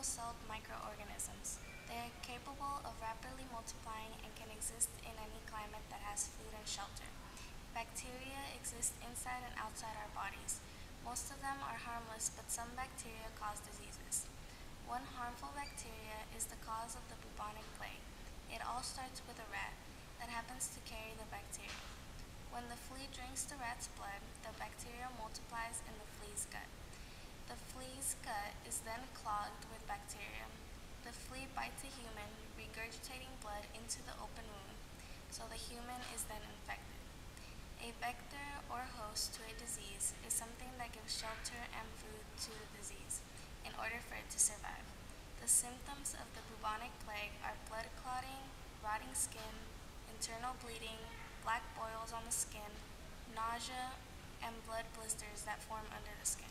single-celled microorganisms. They are capable of rapidly multiplying and can exist in any climate that has food and shelter. Bacteria exist inside and outside our bodies. Most of them are harmless, but some bacteria cause diseases. One harmful bacteria is the cause of the bubonic plague. It all starts with a rat that happens to carry the bacteria. When the flea drinks the rat's blood, the bacteria multiplies in the flea's gut. The flea's gut is then clogged with bacteria. The flea bites a human, regurgitating blood into the open wound, so the human is then infected. A vector or host to a disease is something that gives shelter and food to the disease in order for it to survive. The symptoms of the bubonic plague are blood clotting, rotting skin, internal bleeding, black boils on the skin, nausea, and blood blisters that form under the skin,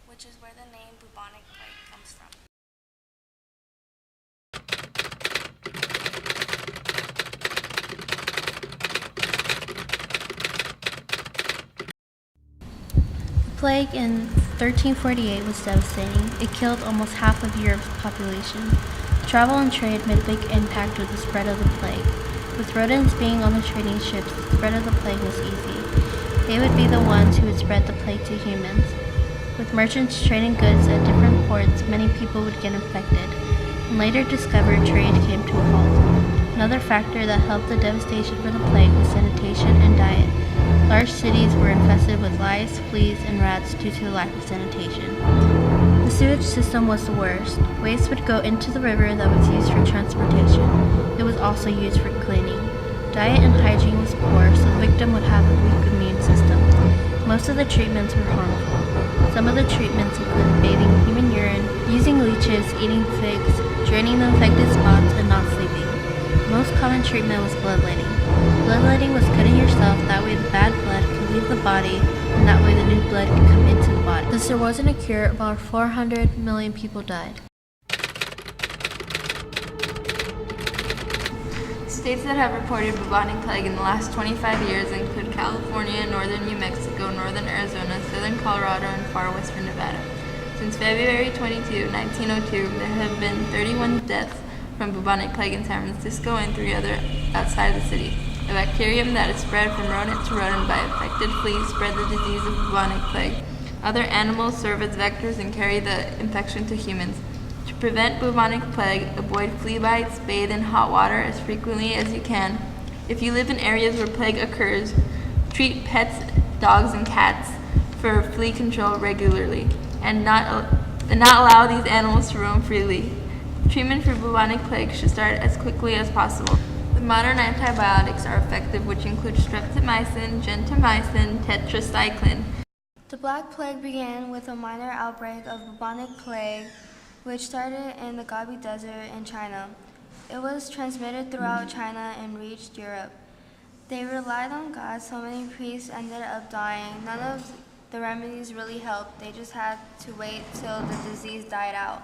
which is where the name bubonic plague comes from. The plague in 1348 was devastating. It killed almost half of Europe's population. Travel and trade made a big impact with the spread of the plague. With rodents being on the trading ships, the spread of the plague was easy. They would be the ones who would spread the plague to humans. With merchants trading goods at different ports, many people would get infected, and later discovered trade came to a halt. Another factor that helped the devastation for the plague was sanitation and diet. Large cities were infested with lice, fleas, and rats due to the lack of sanitation. The sewage system was the worst. Waste would go into the river that was used for transportation. It was also used for cleaning. Diet and hygiene was poor, so the victim would have a weak immune system. Most of the treatments were harmful. Some of the treatments included bathing in human urine, using leeches, eating figs, draining the infected spots, and not sleeping. The most common treatment was bloodletting. Bloodletting was cutting yourself, that way the bad blood could leave the body, and that way the new blood could come into the body. Since there wasn't a cure, about 400 million people died. States that have reported bubonic plague in the last 25 years include California, northern New Mexico, northern Arizona, southern Colorado, and far western Nevada. Since February 22, 1902, there have been 31 deaths from bubonic plague in San Francisco and 3 other outside the city. A bacterium that is spread from rodent to rodent by infected fleas spread the disease of bubonic plague. Other animals serve as vectors and carry the infection to humans. To prevent bubonic plague, avoid flea bites, bathe in hot water as frequently as you can. If you live in areas where plague occurs, treat pets, dogs, and cats for flea control regularly, and not allow these animals to roam freely. Treatment for bubonic plague should start as quickly as possible. The modern antibiotics are effective, which include streptomycin, gentamicin, tetracycline. The Black Plague began with a minor outbreak of bubonic plague, which started in the Gobi Desert in China. It was transmitted throughout China and reached Europe. They relied on God, so many priests ended up dying. None of the remedies really helped. They just had to wait till the disease died out.